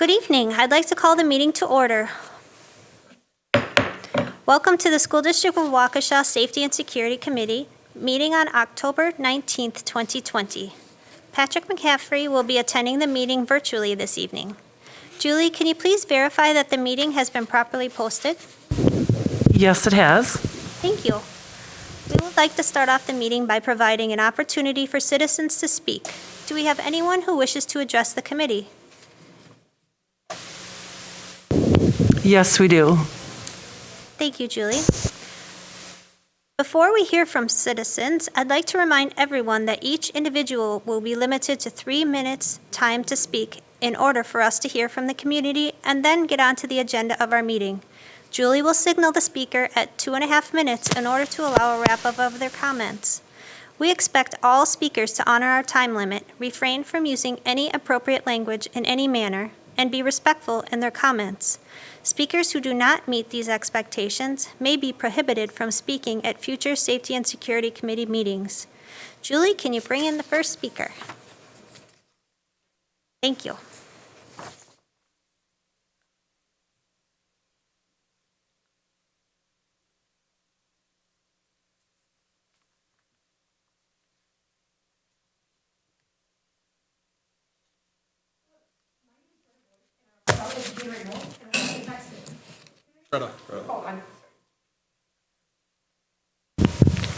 Good evening. I'd like to call the meeting to order. Welcome to the School District of Waukesha Safety and Security Committee meeting on October 19th, 2020. Patrick McCaffrey will be attending the meeting virtually this evening. Julie, can you please verify that the meeting has been properly posted? Yes, it has. Thank you. We would like to start off the meeting by providing an opportunity for citizens to speak. Do we have anyone who wishes to address the committee? Yes, we do. Thank you, Julie. Before we hear from citizens, I'd like to remind everyone that each individual will be limited to 3 minutes time to speak in order for us to hear from the community and then get on to the agenda of our meeting. Julie will signal the speaker at 2.5 minutes in order to allow a wrap-up of their comments. We expect all speakers to honor our time limit, refrain from using any appropriate language in any manner, and be respectful in their comments. Speakers who do not meet these expectations may be prohibited from speaking at future Safety and Security Committee meetings. Julie, can you bring in the first speaker? Thank you.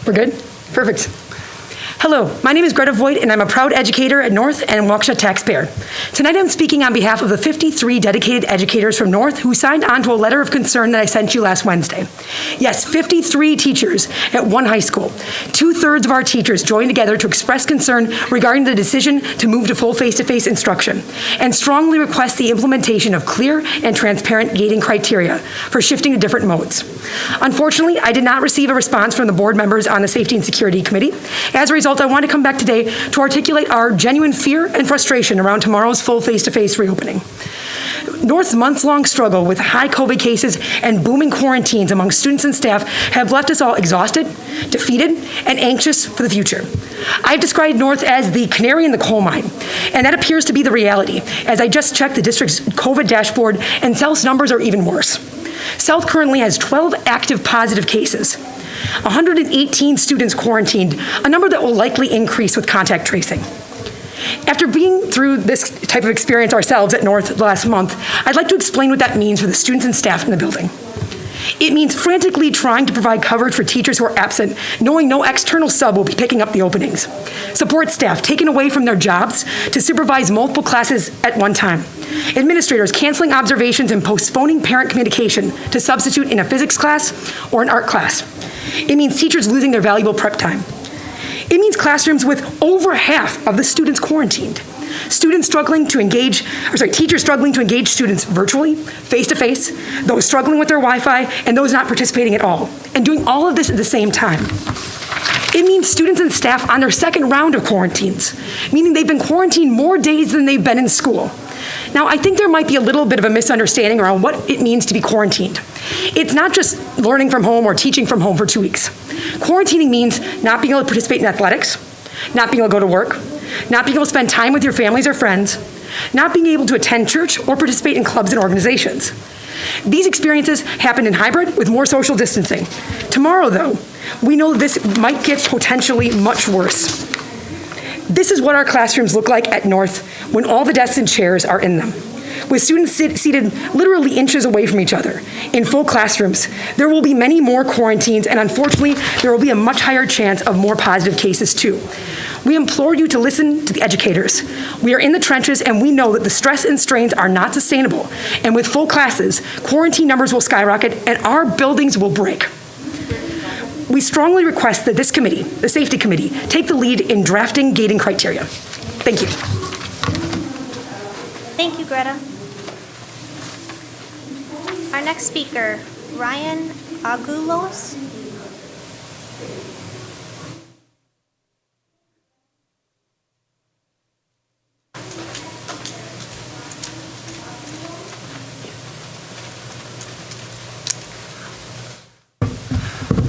We're good? Perfect. Hello, my name is Greta Voigt, and I'm a proud educator at North and Waukesha taxpayer. Tonight I'm speaking on behalf of the 53 dedicated educators from North who signed on to a letter of concern that I sent you last Wednesday. Yes, 53 teachers at one high school. 2/3 of our teachers joined together to express concern regarding the decision to move to full face-to-face instruction and strongly request the implementation of clear and transparent gating criteria for shifting to different modes. Unfortunately, I did not receive a response from the board members on the Safety and Security Committee. As a result, I want to come back today to articulate our genuine fear and frustration around tomorrow's full face-to-face reopening. North's months-long struggle with high COVID cases and booming quarantines among students and staff have left us all exhausted, defeated, and anxious for the future. I've described North as the canary in the coal mine, and that appears to be the reality, as I just checked the district's COVID dashboard, and South's numbers are even worse. South currently has 12 active positive cases, 118 students quarantined, a number that will likely increase with contact tracing. After being through this type of experience ourselves at North last month, I'd like to explain what that means for the students and staff in the building. It means frantically trying to provide coverage for teachers who are absent, knowing no external sub will be picking up the openings. Support staff taken away from their jobs to supervise multiple classes at one time. Administrators canceling observations and postponing parent communication to substitute in a physics class or an art class. It means teachers losing their valuable prep time. It means classrooms with over half of the students quarantined. Teachers struggling to engage students virtually, face-to-face, those struggling with their Wi-Fi, and those not participating at all, and doing all of this at the same time. It means students and staff on their second round of quarantines, meaning they've been quarantined more days than they've been in school. Now, I think there might be a little bit of a misunderstanding around what it means to be quarantined. It's not just learning from home or teaching from home for 2 weeks. Quarantining means not being able to participate in athletics, not being able to go to work, not being able to spend time with your families or friends, not being able to attend church or participate in clubs and organizations. These experiences happen in hybrid with more social distancing. Tomorrow, though, we know this might get potentially much worse. This is what our classrooms look like at North when all the desks and chairs are in them. With students seated literally inches away from each other in full classrooms, there will be many more quarantines, and unfortunately, there will be a much higher chance of more positive cases too. We implore you to listen to the educators. We are in the trenches, and we know that the stress and strains are not sustainable, and with full classes, quarantine numbers will skyrocket, and our buildings will break. We strongly request that this committee, the Safety Committee, take the lead in drafting gating criteria. Thank you. Thank you, Greta. Our next speaker, Ryan Agulos.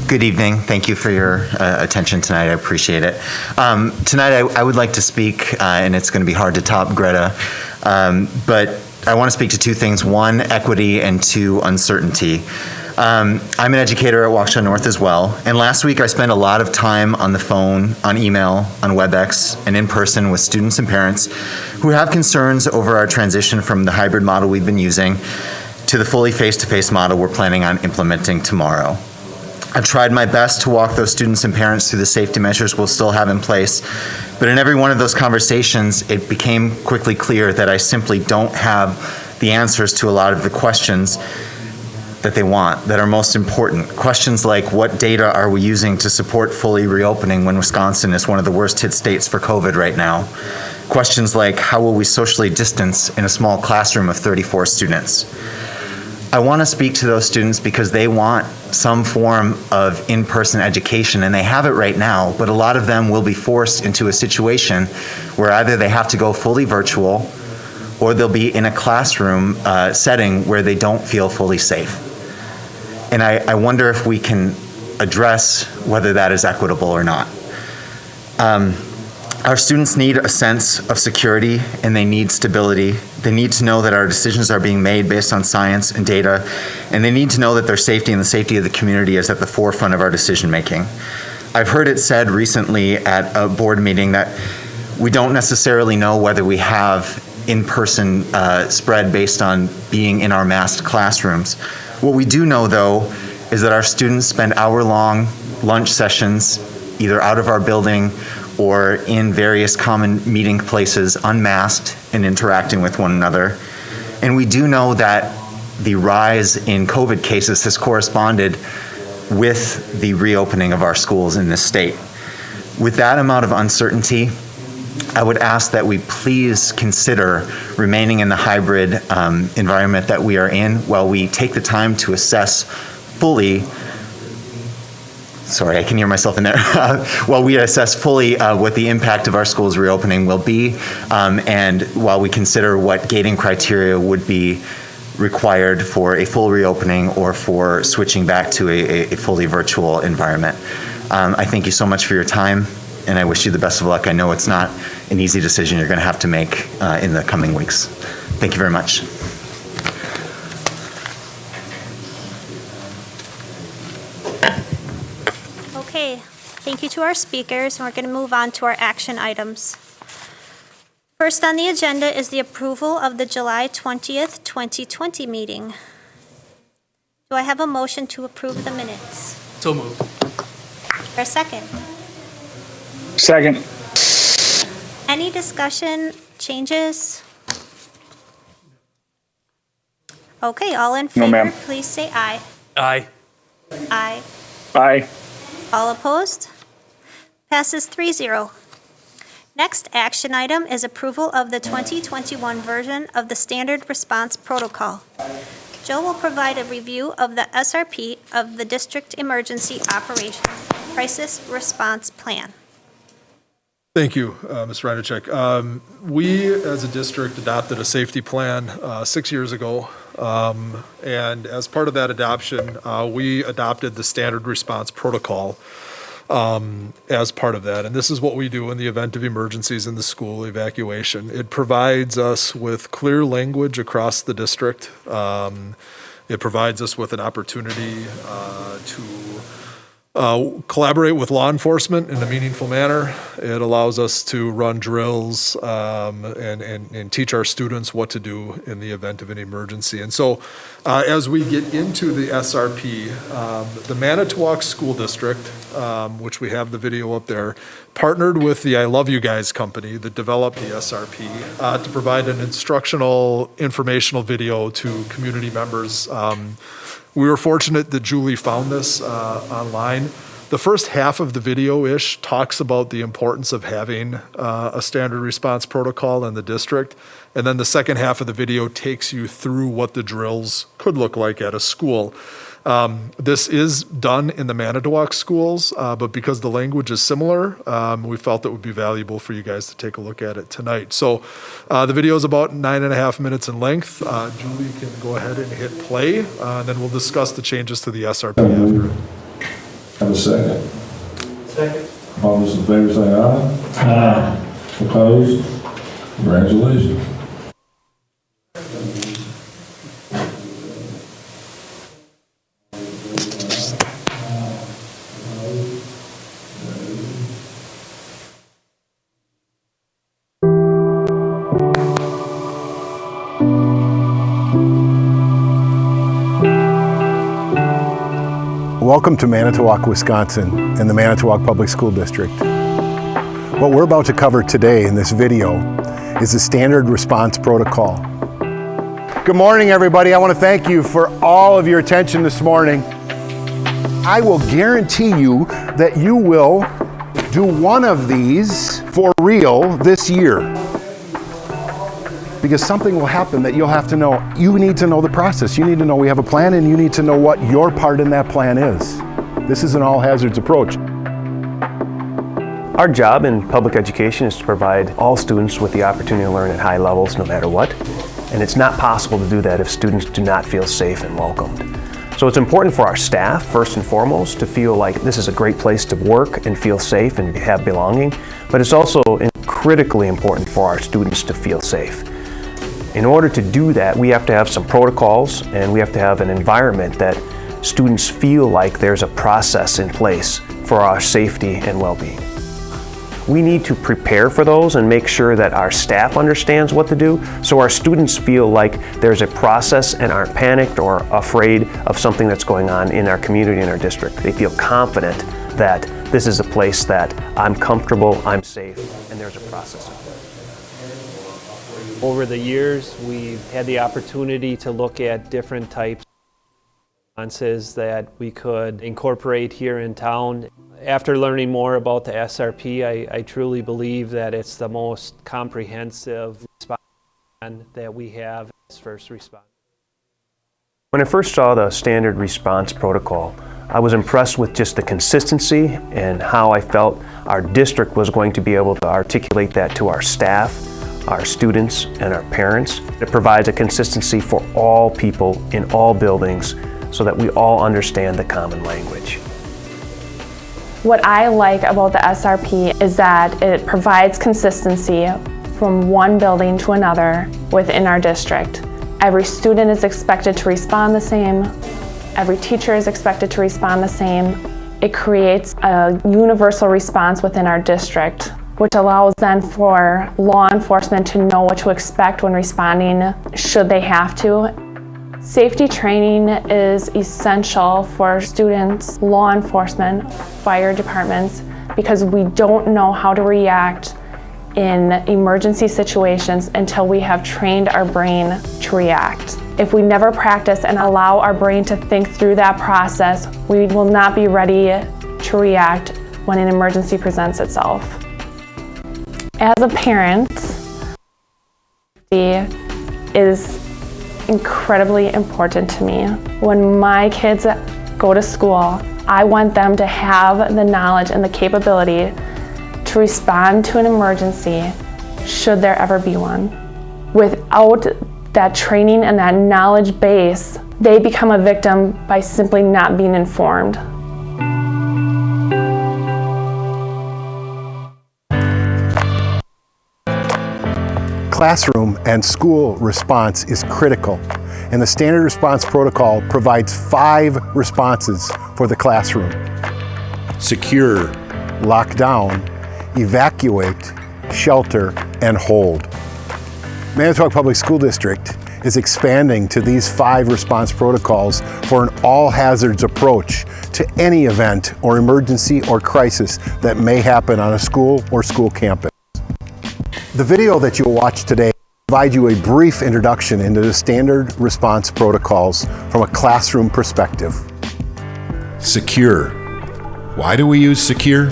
Good evening. Thank you for your attention tonight. I appreciate it. Tonight I would like to speak, and it's going to be hard to top Greta, but I want to speak to two things. One, equity, and two, uncertainty. I'm an educator at Waukesha North as well, and last week I spent a lot of time on the phone, on email, on WebEx, and in person with students and parents who have concerns over our transition from the hybrid model we've been using to the fully face-to-face model we're planning on implementing tomorrow. I've tried my best to walk those students and parents through the safety measures we'll still have in place, but in every one of those conversations, it became quickly clear that I simply don't have the answers to a lot of the questions that they want, that are most important. Questions like, what data are we using to support fully reopening when Wisconsin is one of the worst hit states for COVID right now? Questions like, how will we socially distance in a small classroom of 34 students? I want to speak to those students because they want some form of in-person education, and they have it right now, but a lot of them will be forced into a situation where either they have to go fully virtual or they'll be in a classroom setting where they don't feel fully safe. And I wonder if we can address whether that is equitable or not. Our students need a sense of security and they need stability. They need to know that our decisions are being made based on science and data, and they need to know that their safety and the safety of the community is at the forefront of our decision making. I've heard it said recently at a board meeting that we don't necessarily know whether we have in-person spread based on being in our masked classrooms. What we do know, though, is that our students spend hour-long lunch sessions either out of our building or in various common meeting places, unmasked and interacting with one another. And we do know that the rise in COVID cases has corresponded with the reopening of our schools in this state. With that amount of uncertainty, I would ask that we please consider remaining in the hybrid environment that we are in while we take the time to assess fully. Sorry, I can hear myself in there. While we assess fully what the impact of our schools reopening will be, and while we consider what gating criteria would be required for a full reopening or for switching back to a fully virtual environment. I thank you so much for your time, and I wish you the best of luck. I know it's not an easy decision you're going to have to make in the coming weeks. Thank you very much. Okay, thank you to our speakers, and we're going to move on to our action items. First on the agenda is the approval of the July 20th, 2020 meeting. Do I have a motion to approve the minutes? So moved. For a second? Second. Any discussion, changes? Okay, all in favor, No, ma'am. please say aye. Aye. Aye. Aye. All opposed? Passes 3-0. Next action item is approval of the 2021 version of the Standard Response Protocol. Joe will provide a review of the SRP of the District Emergency Operations Crisis Response Plan. Thank you, Ms. Reinacek. We, as a district, adopted a safety plan 6 years ago, and as part of that adoption, we adopted the Standard Response Protocol as part of that. And this is what we do in the event of emergencies in the school evacuation. It provides us with clear language across the district. It provides us with an opportunity to collaborate with law enforcement in a meaningful manner. It allows us to run drills and teach our students what to do in the event of an emergency. And so as we get into the SRP, the Manitowoc School District, which we have the video up there, partnered with the I Love You Guys company that developed the SRP to provide an instructional, informational video to community members. We were fortunate that Julie found this online. The first half of the video-ish talks about the importance of having a standard response protocol in the district. And then the second half of the video takes you through what the drills could look like at a school. This is done in the Manitowoc schools, but because the language is similar, we felt it would be valuable for you guys to take a look at it tonight. So the video is about 9.5 minutes in length. Julie can go ahead and hit play, and then we'll discuss the changes to the SRP after it. Have a second. Second. All those in favor say aye. Aye. Opposed? Congratulations. Welcome to Manitowoc, Wisconsin, and the Manitowoc Public School District. What we're about to cover today in this video is the standard response protocol. Good morning, everybody. I want to thank you for all of your attention this morning. I will guarantee you that you will do one of these for real this year. Because something will happen that you'll have to know. You need to know the process. You need to know we have a plan, and you need to know what your part in that plan is. This is an all hazards approach. Our job in public education is to provide all students with the opportunity to learn at high levels no matter what. And it's not possible to do that if students do not feel safe and welcomed. So it's important for our staff, first and foremost, to feel like this is a great place to work and feel safe and have belonging. But it's also critically important for our students to feel safe. In order to do that, we have to have some protocols, and we have to have an environment that students feel like there's a process in place for our safety and well-being. We need to prepare for those and make sure that our staff understands what to do, so our students feel like there's a process and aren't panicked or afraid of something that's going on in our community and our district. They feel confident that this is a place that I'm comfortable, I'm safe, and there's a process. Over the years, we've had the opportunity to look at different types of responses that we could incorporate here in town. After learning more about the SRP, I truly believe that it's the most comprehensive response that we have as first responders. When I first saw the standard response protocol, I was impressed with just the consistency and how I felt our district was going to be able to articulate that to our staff, our students, and our parents. It provides a consistency for all people in all buildings so that we all understand the common language. What I like about the SRP is that it provides consistency from one building to another within our district. Every student is expected to respond the same. Every teacher is expected to respond the same. It creates a universal response within our district, which allows then for law enforcement to know what to expect when responding should they have to. Safety training is essential for students, law enforcement, fire departments, because we don't know how to react in emergency situations until we have trained our brain to react. If we never practice and allow our brain to think through that process, we will not be ready to react when an emergency presents itself. As a parent, safety is incredibly important to me. When my kids go to school, I want them to have the knowledge and the capability to respond to an emergency should there ever be one. Without that training and that knowledge base, they become a victim by simply not being informed. Classroom and school response is critical, and the standard response protocol provides 5 responses for the classroom: secure, lock down, evacuate, shelter, and hold. Manitowoc Public School District is expanding to these 5 response protocols for an all hazards approach to any event or emergency or crisis that may happen on a school or school campus. The video that you'll watch today provides you a brief introduction into the standard response protocols from a classroom perspective. Secure. Why do we use secure?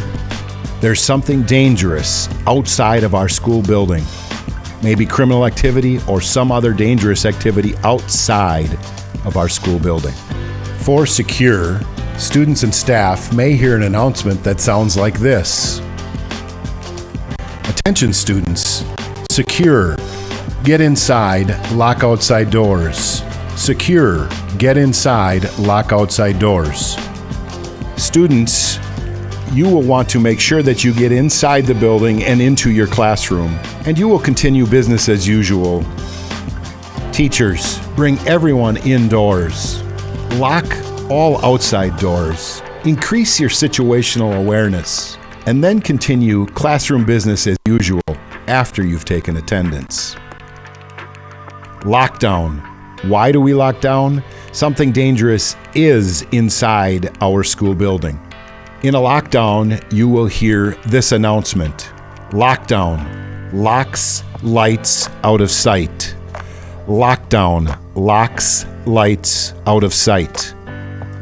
There's something dangerous outside of our school building. Maybe criminal activity or some other dangerous activity outside of our school building. For secure, students and staff may hear an announcement that sounds like this. Attention students, secure, get inside, lock outside doors. Secure, get inside, lock outside doors. Students, you will want to make sure that you get inside the building and into your classroom, and you will continue business as usual. Teachers, bring everyone indoors. Lock all outside doors. Increase your situational awareness, and then continue classroom business as usual after you've taken attendance. Lockdown. Why do we lock down? Something dangerous is inside our school building. In a lockdown, you will hear this announcement. Lockdown. Locks, lights, out of sight. Lockdown. Locks, lights, out of sight.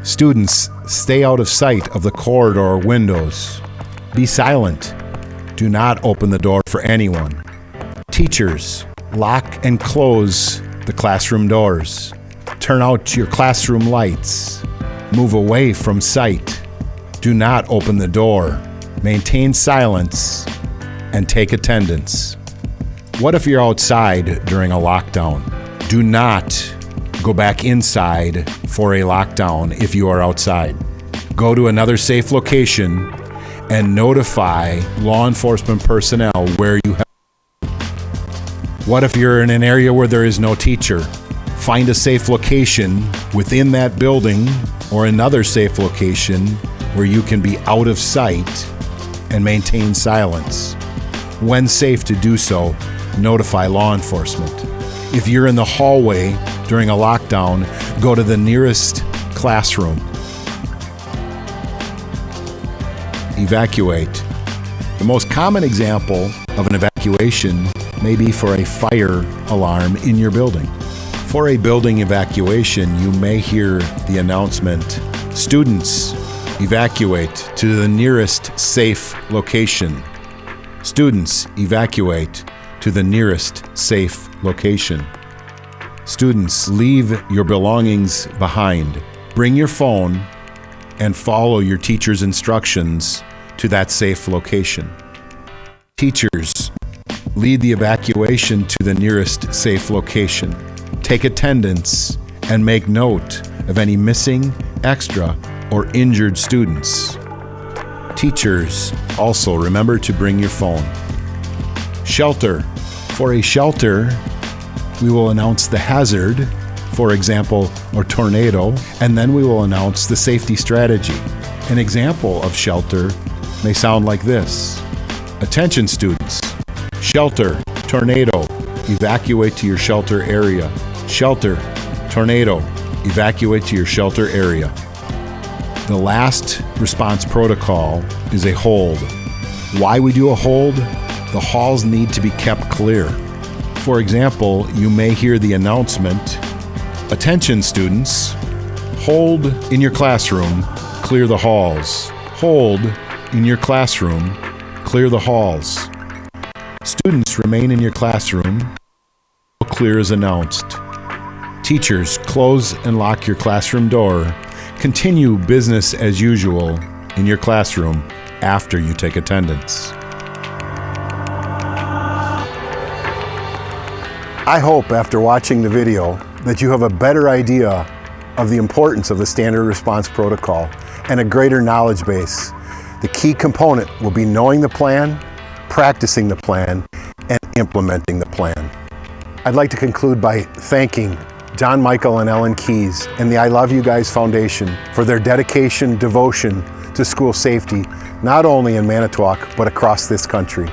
Students, stay out of sight of the corridor or windows. Be silent. Do not open the door for anyone. Teachers, lock and close the classroom doors. Turn out your classroom lights. Move away from sight. Do not open the door. Maintain silence and take attendance. What if you're outside during a lockdown? Do not go back inside for a lockdown if you are outside. Go to another safe location and notify law enforcement personnel where you have. What if you're in an area where there is no teacher? Find a safe location within that building or another safe location where you can be out of sight and maintain silence. When safe to do so, notify law enforcement. If you're in the hallway during a lockdown, go to the nearest classroom. Evacuate. The most common example of an evacuation may be for a fire alarm in your building. For a building evacuation, you may hear the announcement, students, evacuate to the nearest safe location. Students, evacuate to the nearest safe location. Students, leave your belongings behind. Bring your phone and follow your teacher's instructions to that safe location. Teachers, lead the evacuation to the nearest safe location. Take attendance and make note of any missing, extra, or injured students. Teachers, also remember to bring your phone. Shelter. For a shelter, we will announce the hazard, for example, a tornado, and then we will announce the safety strategy. An example of shelter may sound like this. Attention students. Shelter, tornado, evacuate to your shelter area. Shelter, tornado, evacuate to your shelter area. The last response protocol is a hold. Why we do a hold? The halls need to be kept clear. For example, you may hear the announcement, attention students, hold in your classroom, clear the halls. Hold in your classroom, clear the halls. Students remain in your classroom, clear is announced. Teachers, close and lock your classroom door. Continue business as usual in your classroom after you take attendance. I hope after watching the video that you have a better idea of the importance of the standard response protocol and a greater knowledge base. The key component will be knowing the plan, practicing the plan, and implementing the plan. I'd like to conclude by thanking John Michael and Ellen Keys and the I Love You Guys Foundation for their dedication, devotion to school safety, not only in Manitowoc, but across this country.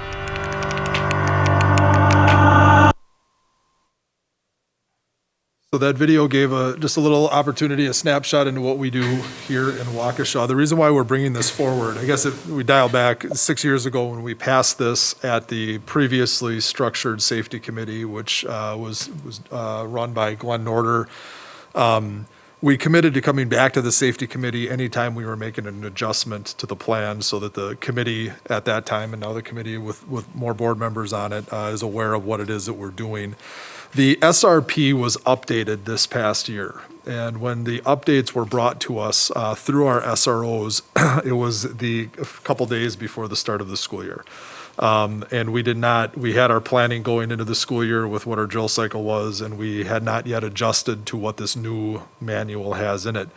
So that video gave just a little opportunity, a snapshot into what we do here in Waukesha. The reason why we're bringing this forward, I guess if we dial back 6 years ago when we passed this at the previously structured safety committee, which was run by Glenn Norder, we committed to coming back to the safety committee anytime we were making an adjustment to the plan so that the committee at that time, and now the committee with more board members on it, is aware of what it is that we're doing. The SRP was updated this past year, and when the updates were brought to us through our SROs, it was a couple days before the start of the school year. And we had our planning going into the school year with what our drill cycle was, and we had not yet adjusted to what this new manual has in it.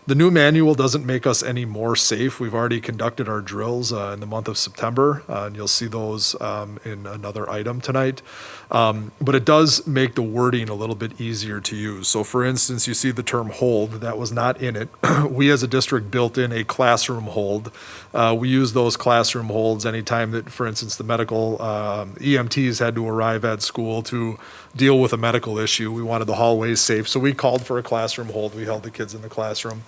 The new manual doesn't make us any more safe. We've already conducted our drills in the month of September, and you'll see those in another item tonight. But it does make the wording a little bit easier to use. So for instance, you see the term hold, that was not in it. We as a district built in a classroom hold. We use those classroom holds anytime that, for instance, the medical EMTs had to arrive at school to deal with a medical issue. We wanted the hallways safe, so we called for a classroom hold. We held the kids in the classroom.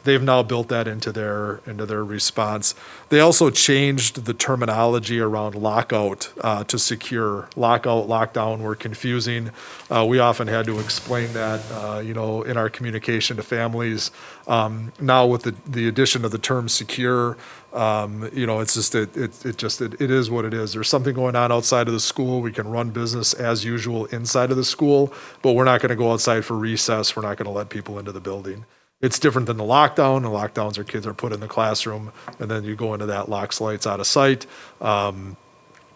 They've now built that into their response. They also changed the terminology around lockout to secure. Lockout, lockdown were confusing. We often had to explain that, in our communication to families. Now with the addition of the term secure, it's just it is what it is. There's something going on outside of the school. We can run business as usual inside of the school, but we're not going to go outside for recess. We're not going to let people into the building. It's different than the lockdown. The lockdowns are kids are put in the classroom, and then you go into that locks lights out of sight. And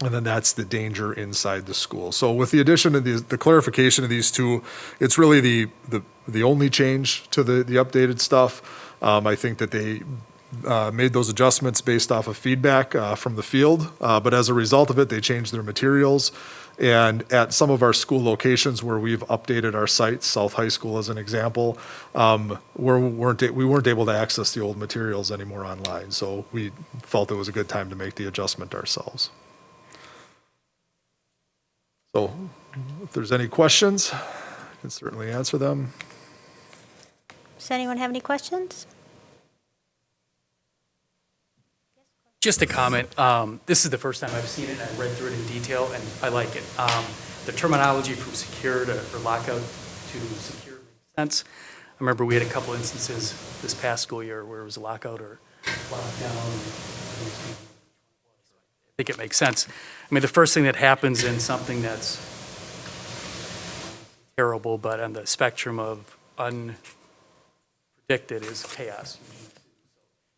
then that's the danger inside the school. So with the addition of the clarification of these two, it's really the only change to the updated stuff. I think that they made those adjustments based off of feedback from the field, but as a result of it, they changed their materials. And at some of our school locations where we've updated our sites, South High School as an example, we weren't able to access the old materials anymore online. So we felt it was a good time to make the adjustment ourselves. So if there's any questions, I can certainly answer them. Does anyone have any questions? Just a comment. This is the first time I've seen it, and I read through it in detail, and I like it. The terminology from secure or lockout to secure makes sense. I remember we had a couple instances this past school year where it was a lockout or lockdown. I think it makes sense. I mean, the first thing that happens in something that's terrible, but on the spectrum of unpredicted, is chaos.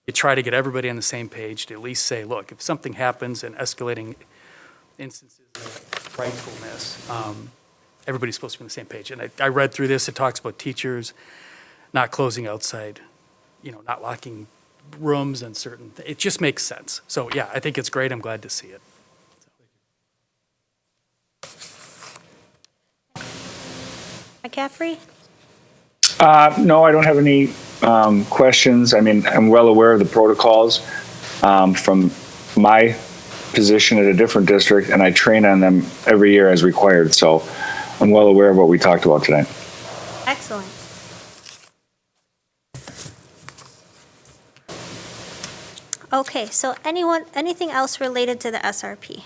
You try to get everybody on the same page to at least say, look, if something happens in escalating instances of frightfulness, everybody's supposed to be on the same page. And I read through this. It talks about teachers not closing outside, not locking rooms and certain things. It just makes sense. So, yeah, I think it's great. I'm glad to see it. McCaffrey? No, I don't have any questions. I mean, I'm well aware of the protocols from my position at a different district, and I train on them every year as required. So I'm well aware of what we talked about tonight. Excellent. Okay, so anything else related to the SRP?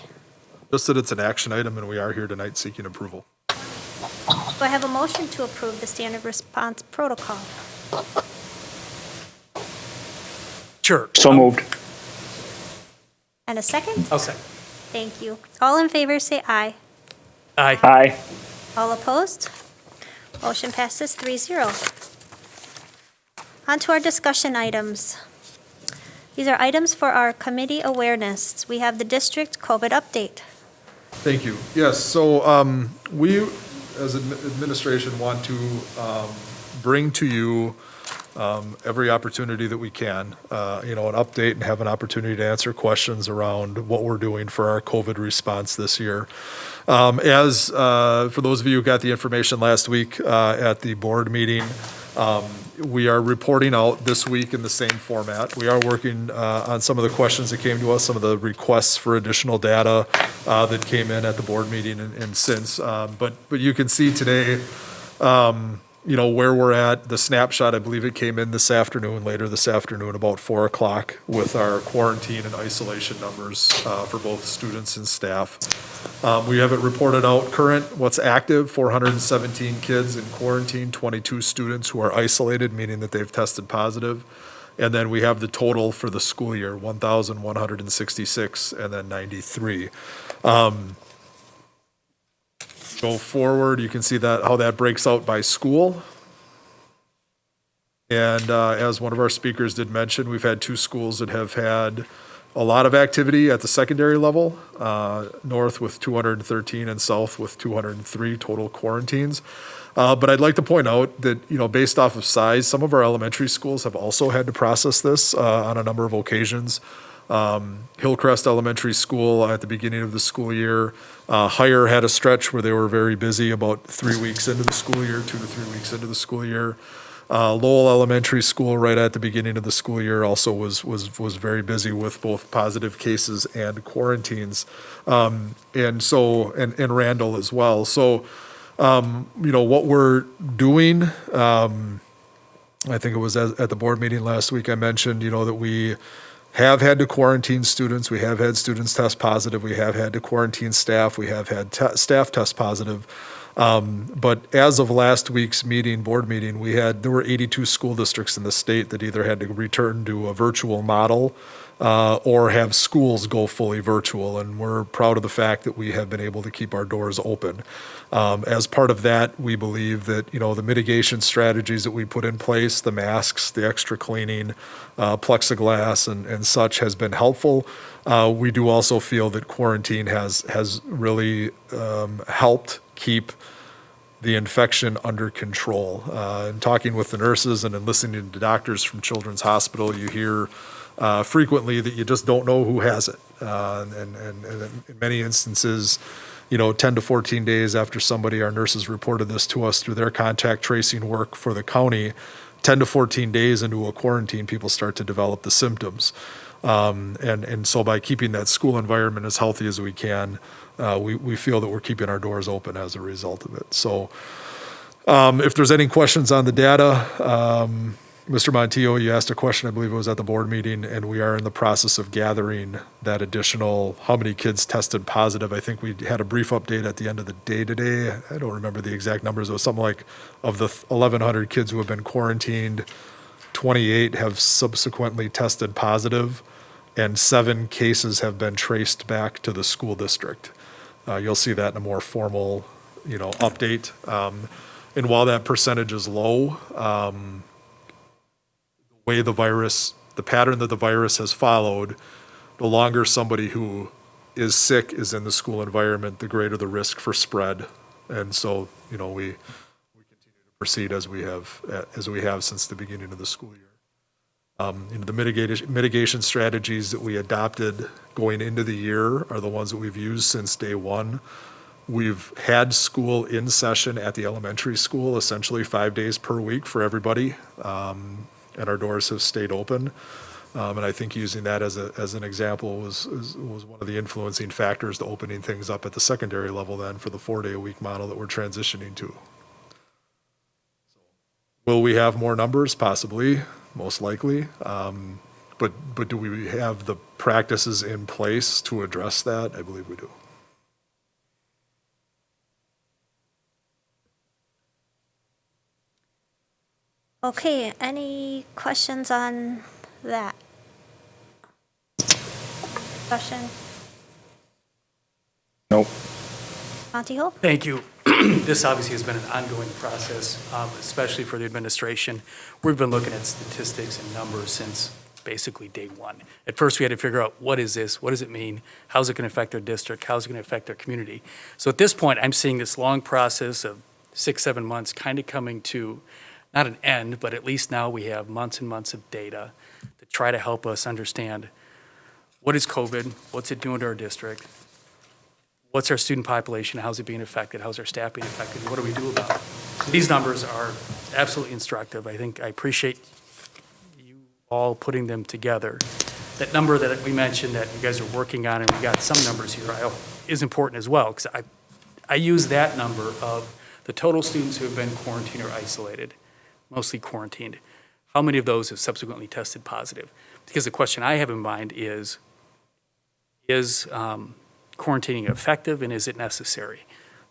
Just that it's an action item, and we are here tonight seeking approval. Do I have a motion to approve the standard response protocol? Sure. So moved. And a second? I'll second. Thank you. All in favor, say aye. Aye. Aye. All opposed? Motion passes 3-0. On to our discussion items. These are items for our committee awareness. We have the district COVID update. Thank you. Yes, so we, as administration, want to bring to you every opportunity that we can, an update and have an opportunity to answer questions around what we're doing for our COVID response this year. As for those of you who got the information last week at the board meeting, we are reporting out this week in the same format. We are working on some of the questions that came to us, some of the requests for additional data that came in at the board meeting and since. But you can see today, where we're at. The snapshot, I believe it came in later this afternoon, about 4 o'clock, with our quarantine and isolation numbers for both students and staff. We have it reported out current, what's active, 417 kids in quarantine, 22 students who are isolated, meaning that they've tested positive. And then we have the total for the school year, 1,166 and then 93. Go forward, you can see how that breaks out by school. And as one of our speakers did mention, we've had 2 schools that have had a lot of activity at the secondary level, North with 213 and South with 203 total quarantines. But I'd like to point out that, based off of size, some of our elementary schools have also had to process this on a number of occasions. Hillcrest Elementary School at the beginning of the school year. Higher had a stretch where they were very busy about 3 weeks into the school year, 2 to 3 weeks into the school year. Lowell Elementary School right at the beginning of the school year also was very busy with both positive cases and quarantines. And Randall as well. So, what we're doing, I think it was at the board meeting last week, I mentioned, that we have had to quarantine students. We have had students test positive. We have had to quarantine staff. We have had staff test positive. But as of last week's board meeting, there were 82 school districts in the state that either had to return to a virtual model or have schools go fully virtual. And we're proud of the fact that we have been able to keep our doors open. As part of that, we believe that, the mitigation strategies that we put in place, the masks, the extra cleaning, plexiglas and such has been helpful. We do also feel that quarantine has really helped keep the infection under control. And talking with the nurses and then listening to doctors from Children's Hospital, you hear frequently that you just don't know who has it. And in many instances, 10 to 14 days after our nurses reported this to us through their contact tracing work for the county, 10 to 14 days into a quarantine, people start to develop the symptoms. And so by keeping that school environment as healthy as we can, we feel that we're keeping our doors open as a result of it. So if there's any questions on the data, Mr. Montillo, you asked a question, I believe it was at the board meeting, and we are in the process of gathering that additional, how many kids tested positive. I think we had a brief update at the end of the day today. I don't remember the exact numbers. It was something like, of the 1,100 kids who have been quarantined, 28 have subsequently tested positive, and 7 cases have been traced back to the school district. You'll see that in a more formal, update. And while that percentage is low, the pattern that the virus has followed, the longer somebody who is sick is in the school environment, the greater the risk for spread. And so, we continue to proceed as we have since the beginning of the school year. The mitigation strategies that we adopted going into the year are the ones that we've used since day one. We've had school in session at the elementary school essentially 5 days per week for everybody, and our doors have stayed open. And I think using that as an example was one of the influencing factors to opening things up at the secondary level then for the 4-day-a-week model that we're transitioning to. Will we have more numbers? Possibly, most likely. But do we have the practices in place to address that? I believe we do. Okay, any questions on that? Discussion? Nope. Monty-Hill? Thank you. This obviously has been an ongoing process, especially for the administration. We've been looking at statistics and numbers since basically day one. At first, we had to figure out, what is this? What does it mean? How's it going to affect our district? How's it going to affect our community? So at this point, I'm seeing this long process of 6-7 months kind of coming to not an end, but at least now we have months and months of data to try to help us understand what is COVID, what's it doing to our district, what's our student population, how's it being affected, how's our staff being affected, what do we do about it? These numbers are absolutely instructive. I appreciate you all putting them together. That number that we mentioned that you guys are working on, and we got some numbers here, is important as well, because I use that number of the total students who have been quarantined or isolated, mostly quarantined. How many of those have subsequently tested positive? Because the question I have in mind is quarantining effective and is it necessary?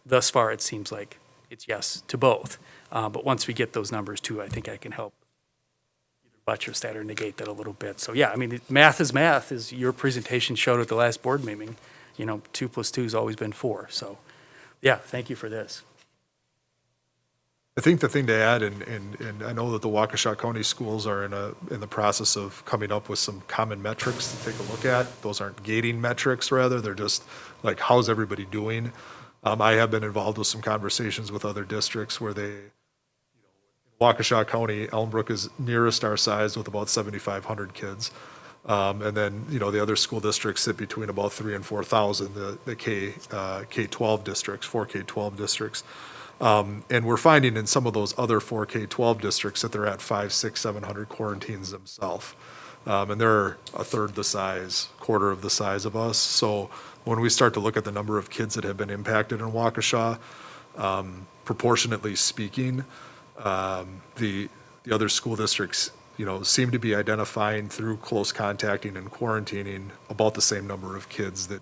Thus far, it seems like it's yes to both. But once we get those numbers too, I think I can help either buttress that or negate that a little bit. So yeah, I mean, math is math, as your presentation showed at the last board meeting. 2 + 2 has always been 4. So yeah, thank you for this. I think the thing to add, and I know that the Waukesha County schools are in the process of coming up with some common metrics to take a look at. Those aren't gating metrics, rather. They're just like, how's everybody doing? I have been involved with some conversations with other districts where Waukesha County, Elmbrook is nearest our size with about 7,500 kids. And then, the other school districts sit between about 3,000 and 4,000, the K-12 districts, 4K-12 districts. And we're finding in some of those other 4K-12 districts that they're at 500, 600, 700 quarantines themselves. And they're a third the size, quarter of the size of us. So when we start to look at the number of kids that have been impacted in Waukesha, proportionately speaking, the other school districts, seem to be identifying through close contacting and quarantining about the same number of kids that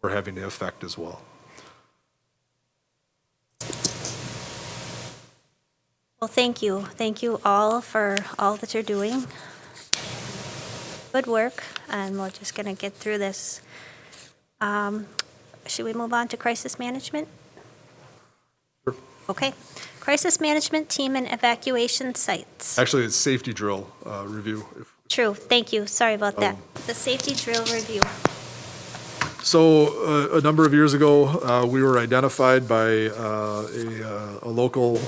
we're having to affect as well. Well, thank you. Thank you all for all that you're doing. Good work, and we're just going to get through this. Should we move on to crisis management? Sure. Okay. Crisis management team and evacuation sites. Actually, it's safety drill review. True. Thank you. Sorry about that. The safety drill review. So a number of years ago, we were identified by a local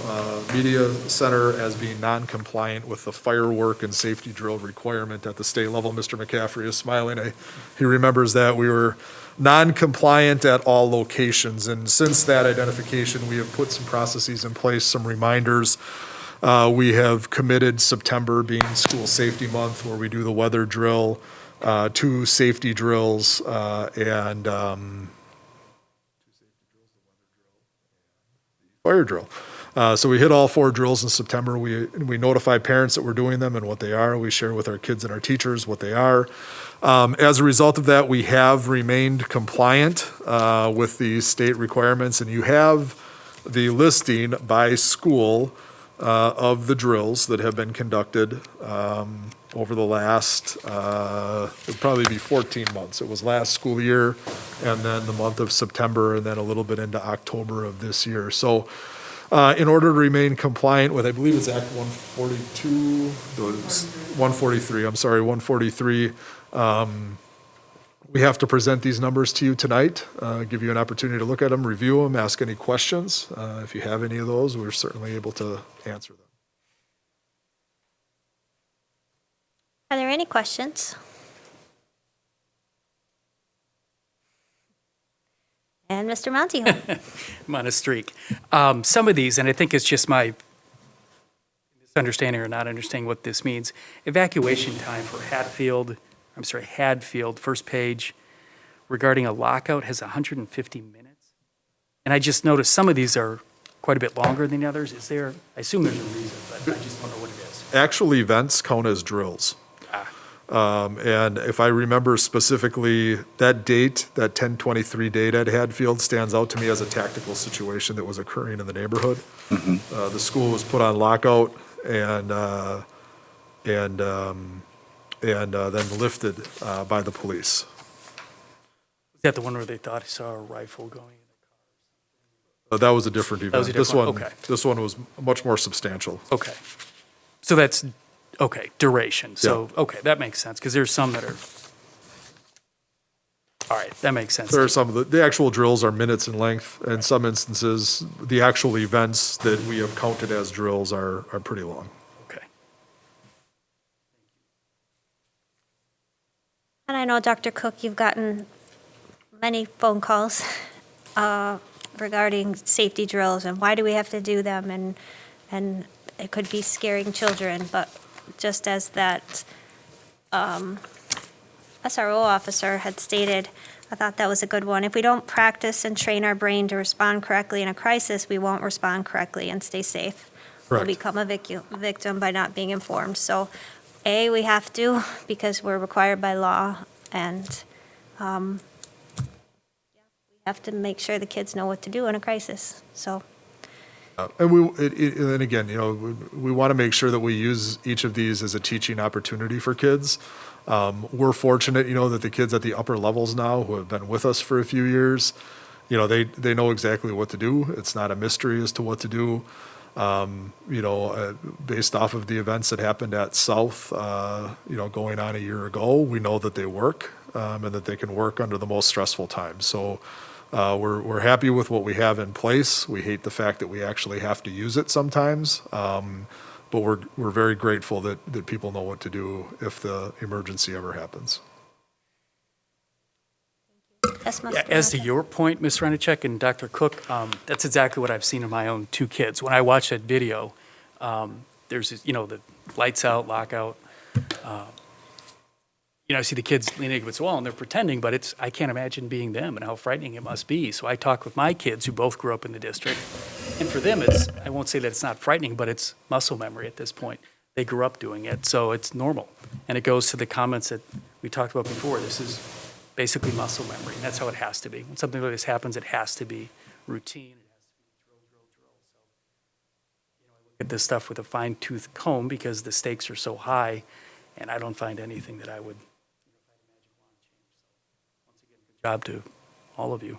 media center as being non-compliant with the firework and safety drill requirement at the state level. Mr. McCaffrey is smiling. He remembers that. We were non-compliant at all locations. And since that identification, we have put some processes in place, some reminders. We have committed September being School Safety Month, where we do the weather drill, 2 safety drills, and fire drill. So we hit all 4 drills in September. We notify parents that we're doing them and what they are. We share with our kids and our teachers what they are. As a result of that, we have remained compliant with the state requirements, and you have the listing by school of the drills that have been conducted over the last, it'd probably be 14 months. It was last school year, and then the month of September, and then a little bit into October of this year. So in order to remain compliant with, I believe it's Act 142, 143, I'm sorry, 143, we have to present these numbers to you tonight, give you an opportunity to look at them, review them, ask any questions. If you have any of those, we're certainly able to answer them. Are there any questions? And Mr. Montyhill. I'm on a streak. Some of these, and I think it's just my misunderstanding or not understanding what this means. Evacuation time for Hadfield, first page, regarding a lockout has 150 minutes. And I just noticed some of these are quite a bit longer than the others. Is there, I assume there's a reason, but I just don't know what it is. Actual events count as drills. And if I remember specifically, that date, that 10/23 date at Hadfield stands out to me as a tactical situation that was occurring in the neighborhood. Mm-hmm. The school was put on lockout and then lifted by the police. Is that the one where they thought he saw a rifle going in the car? That was a different event. That was a different one? Okay. This one was much more substantial. Okay. So that's, okay, duration. So, okay, that makes sense, because there's some that are, all right, that makes sense. There are some of the actual drills are minutes in length. In some instances, the actual events that we have counted as drills are pretty long. Okay. And I know, Dr. Cook, you've gotten many phone calls regarding safety drills and why do we have to do them, and it could be scaring children, but just as that SRO officer had stated, I thought that was a good one. If we don't practice and train our brain to respond correctly in a crisis, we won't respond correctly and stay safe. Correct. We'll become a victim by not being informed. So, we have to, because we're required by law, and we have to make sure the kids know what to do in a crisis. So. And again, we want to make sure that we use each of these as a teaching opportunity for kids. We're fortunate, that the kids at the upper levels now who have been with us for a few years, they know exactly what to do. It's not a mystery as to what to do. Based off of the events that happened at South, going on a year ago, we know that they work and that they can work under the most stressful times. So we're happy with what we have in place. We hate the fact that we actually have to use it sometimes. But we're very grateful that people know what to do if the emergency ever happens. Yeah, as to your point, Ms. Renichek and Dr. Cook, that's exactly what I've seen in my own two kids. When I watch that video, there's, the lights out, lockout. I see the kids leaning against the wall and they're pretending, but I can't imagine being them and how frightening it must be. So I talk with my kids who both grew up in the district. And for them, I won't say that it's not frightening, but it's muscle memory at this point. They grew up doing it, so it's normal. And it goes to the comments that we talked about before. This is basically muscle memory, and that's how it has to be. When something like this happens, it has to be routine. It has to be drill. So, I look at this stuff with a fine-tooth comb because the stakes are so high, and I don't find anything that I would, once again, good job to all of you.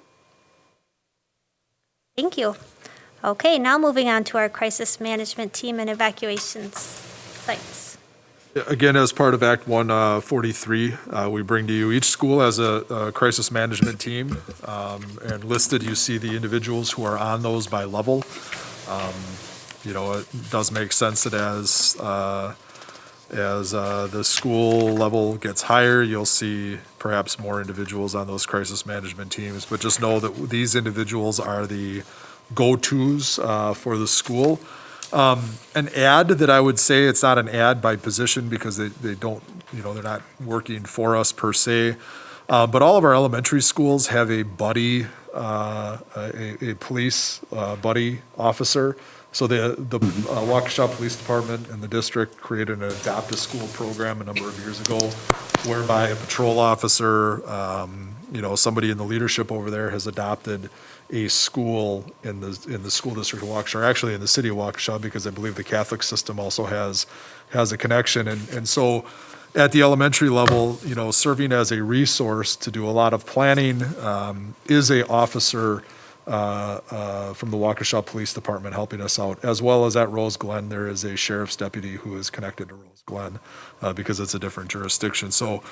Thank you. Okay, now moving on to our crisis management team and evacuations sites. Again, as part of Act 143, we bring to you each school as a crisis management team, and listed you see the individuals who are on those by level. It does make sense that as the school level gets higher, you'll see perhaps more individuals on those crisis management teams, but just know that these individuals are the go-tos for the school. An ad that I would say, it's not an ad by position because they don't, they're not working for us per se. But all of our elementary schools have a buddy, a police buddy officer. So the Waukesha Police Department and the district created an Adopt a School program a number of years ago, whereby a patrol officer, somebody in the leadership over there has adopted a school in the school district of Waukesha, or actually in the city of Waukesha, because I believe the Catholic system also has a connection. And so at the elementary level, serving as a resource to do a lot of planning is a officer from the Waukesha Police Department helping us out, as well as at Rose Glen, there is a sheriff's deputy who is connected to Rose Glen because it's a different jurisdiction. So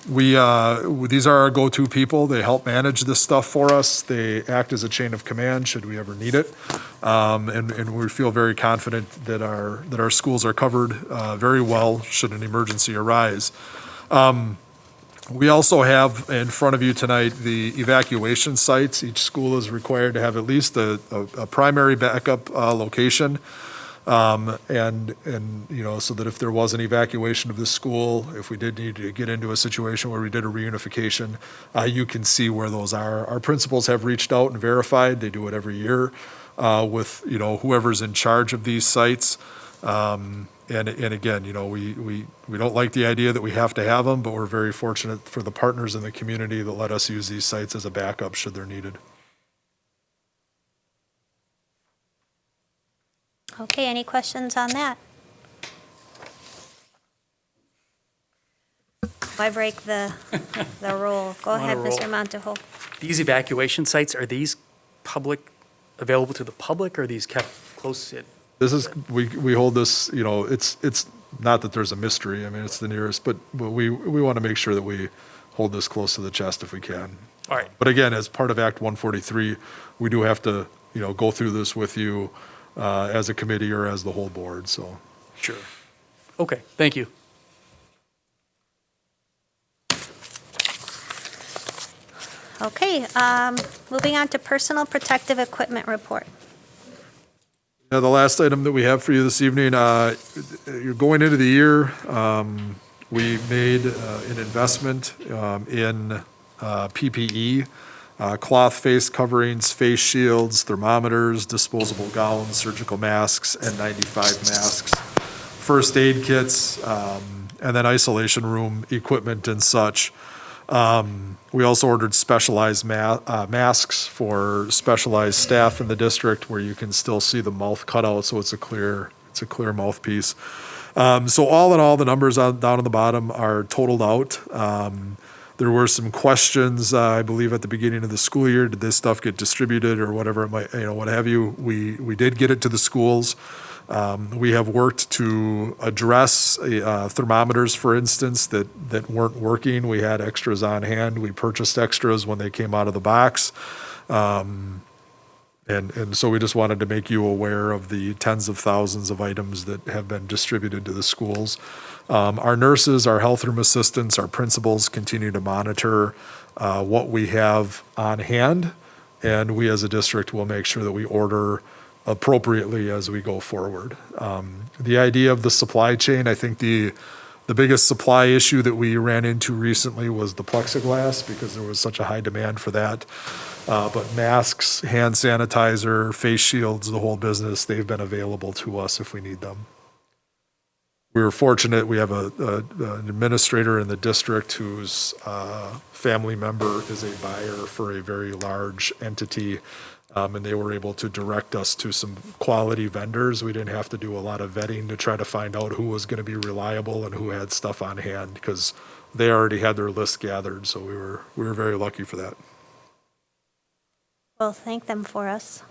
these are our go-to people. They help manage this stuff for us. They act as a chain of command should we ever need it, and we feel very confident that our schools are covered very well should an emergency arise. We also have in front of you tonight the evacuation sites. Each school is required to have at least a primary backup location. So that if there was an evacuation of the school, if we did need to get into a situation where we did a reunification, you can see where those are. Our principals have reached out and verified. They do it every year with whoever's in charge of these sites. And again, we don't like the idea that we have to have them, but we're very fortunate for the partners in the community that let us use these sites as a backup should they're needed. Okay, any questions on that? Why break the rule? Go ahead, Mr. Montajo. These evacuation sites, are these available to the public, or are these kept close? This is, we hold this, it's not that there's a mystery. I mean, it's the nearest, but we want to make sure that we hold this close to the chest if we can. All right. But again, as part of Act 143, we do have to, go through this with you as a committee or as the whole board, so. Sure. Okay, thank you. Okay, moving on to personal protective equipment report. Now, the last item that we have for you this evening, you're going into the year, we made an investment in PPE, cloth face coverings, face shields, thermometers, disposable gowns, surgical masks, N95 masks, first aid kits, and then isolation room equipment and such. We also ordered specialized masks for specialized staff in the district where you can still see the mouth cut out, so it's a clear mouthpiece. So all in all, the numbers down on the bottom are totaled out. There were some questions, I believe, at the beginning of the school year. Did this stuff get distributed or whatever it might, what have you? We did get it to the schools. We have worked to address thermometers, for instance, that weren't working. We had extras on hand. We purchased extras when they came out of the box. And so we just wanted to make you aware of the tens of thousands of items that have been distributed to the schools. Our nurses, our health room assistants, our principals continue to monitor what we have on hand, and we as a district will make sure that we order appropriately as we go forward. The idea of the supply chain, I think the biggest supply issue that we ran into recently was the plexiglass, because there was such a high demand for that. But masks, hand sanitizer, face shields, the whole business, they've been available to us if we need them. We were fortunate, we have an administrator in the district whose family member is a buyer for a very large entity, and they were able to direct us to some quality vendors. We didn't have to do a lot of vetting to try to find out who was going to be reliable and who had stuff on hand, because they already had their list gathered, so we were very lucky for that. Well, thank them for us.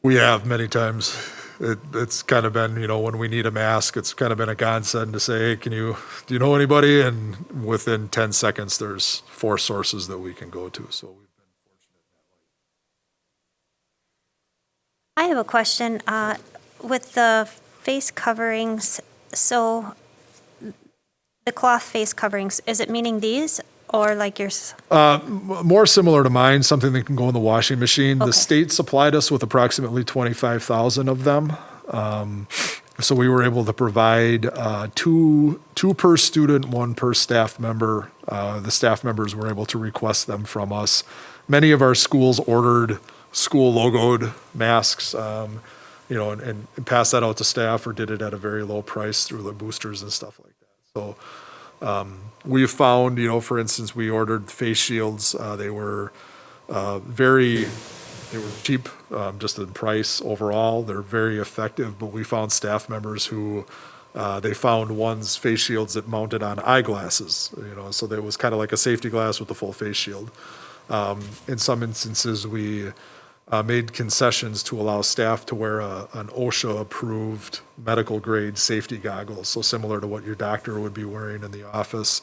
We have many times. It's kind of been, when we need a mask, it's kind of been a godsend to say, hey, do you know anybody? And within 10 seconds, there's 4 sources that we can go to. So we've been fortunate I have a question. With the face coverings, so the cloth face coverings, is it meaning these? Or like yours? More similar to mine, something that can go in the washing machine. Okay. The state supplied us with approximately 25,000 of them. So we were able to provide two per student, 1 per staff member. The staff members were able to request them from us. Many of our schools ordered school logoed masks, and passed that out to staff, or did it at a very low price through the boosters and stuff like that. So we've found, for instance, we ordered face shields. They were cheap, just in price overall. They're very effective, but we found staff members who they found face shields that mounted on eyeglasses. So there was kind of like a safety glass with a full face shield. In some instances, we made concessions to allow staff to wear an OSHA-approved medical-grade safety goggles, so similar to what your doctor would be wearing in the office,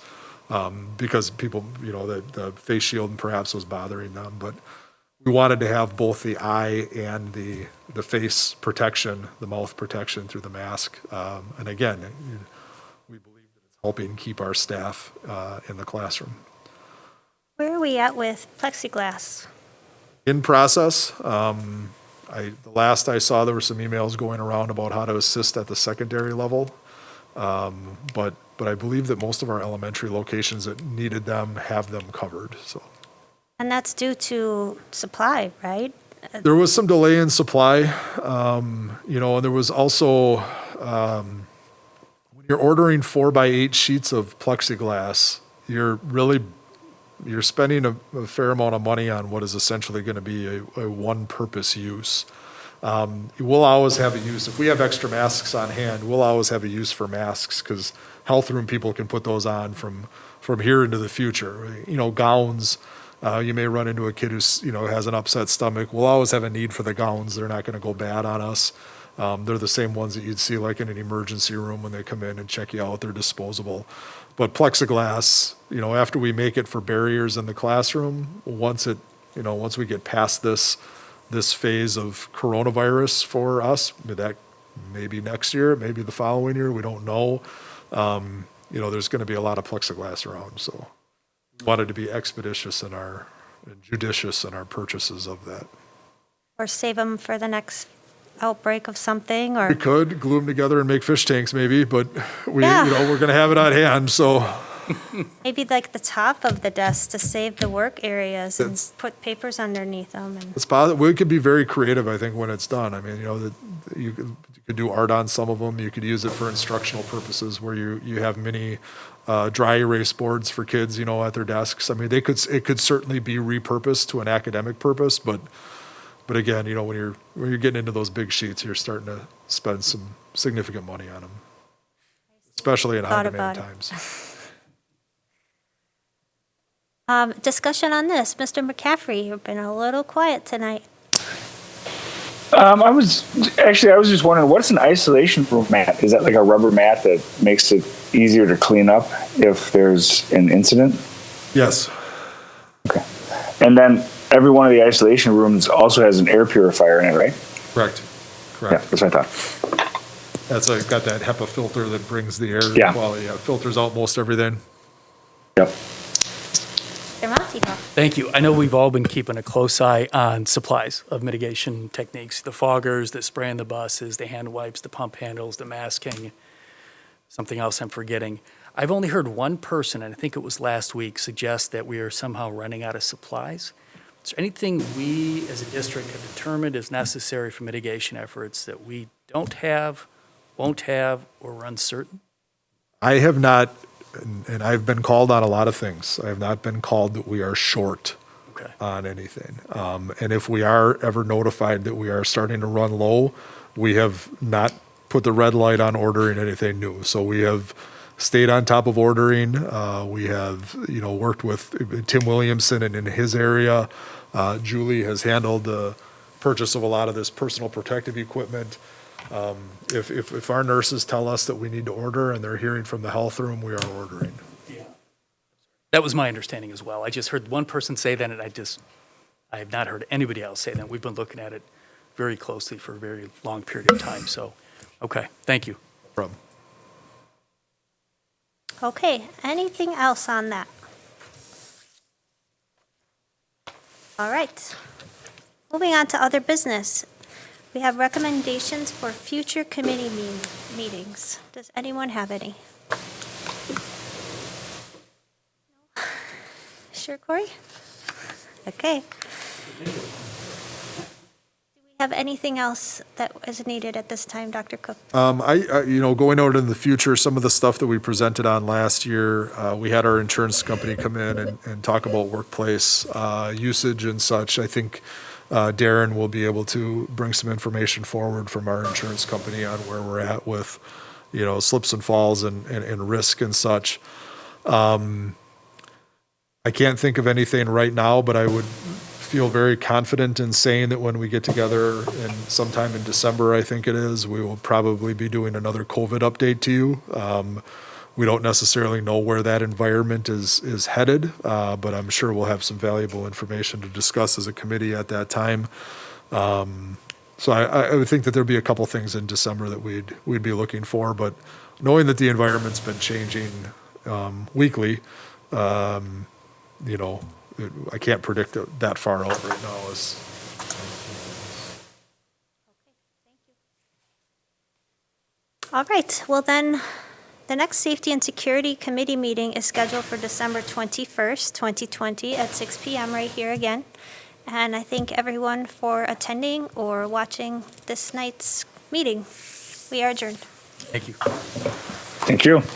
because people, the face shield perhaps was bothering them. But we wanted to have both the eye and the face protection, the mouth protection through the mask. And again, we believe that it's helping keep our staff in the classroom. Where are we at with plexiglass? In process. The last I saw, there were some emails going around about how to assist at the secondary level. But I believe that most of our elementary locations that needed them have them covered. So. And that's due to supply, right? There was some delay in supply, and there was also, when you're ordering 4x8 sheets of plexiglass, you're spending a fair amount of money on what is essentially going to be a one-purpose use. We'll always have a use. If we have extra masks on hand, we'll always have a use for masks, because health room people can put those on from here into the future. Gowns, you may run into a kid who's, has an upset stomach. We'll always have a need for the gowns. They're not going to go bad on us. They're the same ones that you'd see like in an emergency room when they come in and check you out. They're disposable. But plexiglass, after we make it for barriers in the classroom, once we get past this phase of coronavirus for us, that maybe next year, maybe the following year, we don't know. There's going to be a lot of plexiglass around. So we wanted to be expeditious and judicious in our purchases of that. Or save them for the next outbreak of something, or we could glue them together and make fish tanks maybe, but we're going to have it on hand. So maybe like the top of the desk to save the work areas and put papers underneath them. And it's possible. We could be very creative, I think, when it's done. I mean, you could do art on some of them. You could use it for instructional purposes, where you have mini dry erase boards for kids, at their desks. I mean, it could certainly be repurposed to an academic purpose, but again, when you're getting into those big sheets, you're starting to spend some significant money on them, especially in high demand times. Discussion on this. Mr. McCaffrey, you've been a little quiet tonight. I was just wondering, what's an isolation room mat? Is that like a rubber mat that makes it easier to clean up if there's an incident? Yes. Okay. And then every one of the isolation rooms also has an air purifier in it, right? Correct. Yeah, that's what I thought. That's got that HEPA filter that brings the air quality. Yeah, filters out most everything. Yep. Thank you. I know we've all been keeping a close eye on supplies of mitigation techniques, the foggers, the spray in the buses, the hand wipes, the pump handles, the masking, something else I'm forgetting. I've only heard one person, and I think it was last week, suggest that we are somehow running out of supplies. Is there anything we as a district have determined is necessary for mitigation efforts that we don't have, won't have, or are uncertain? I have not, and I've been called on a lot of things. I have not been called that we are short on anything. And if we are ever notified that we are starting to run low, we have not put the red light on ordering anything new. So we have stayed on top of ordering. We have, worked with Tim Williamson and in his area. Julie has handled the purchase of a lot of this personal protective equipment. If our nurses tell us that we need to order and they're hearing from the health room, we are ordering. Yeah. That was my understanding as well. I just heard one person say that, and I have not heard anybody else say that. We've been looking at it very closely for a very long period of time. So, okay, thank you. No problem. Okay, anything else on that? All right. Moving on to other business. We have recommendations for future committee meetings. Does anyone have any? No? Sure, Corey? Okay. Do we have anything else that is needed at this time, Dr. Cook? Going out in the future, some of the stuff that we presented on last year, we had our insurance company come in and talk about workplace usage and such. I think Darren will be able to bring some information forward from our insurance company on where we're at with, slips and falls and risk and such. I can't think of anything right now, but I would feel very confident in saying that when we get together sometime in December, I think it is, we will probably be doing another COVID update to you. We don't necessarily know where that environment is headed, but I'm sure we'll have some valuable information to discuss as a committee at that time. So I would think that there'd be a couple things in December that we'd be looking for, but knowing that the environment's been changing weekly, I can't predict it that far out right now. All right, well then, the next Safety and Security Committee meeting is scheduled for December 21st, 2020 at 6 p.m. right here again. And I thank everyone for attending or watching this night's meeting. We are adjourned. Thank you. Thank you.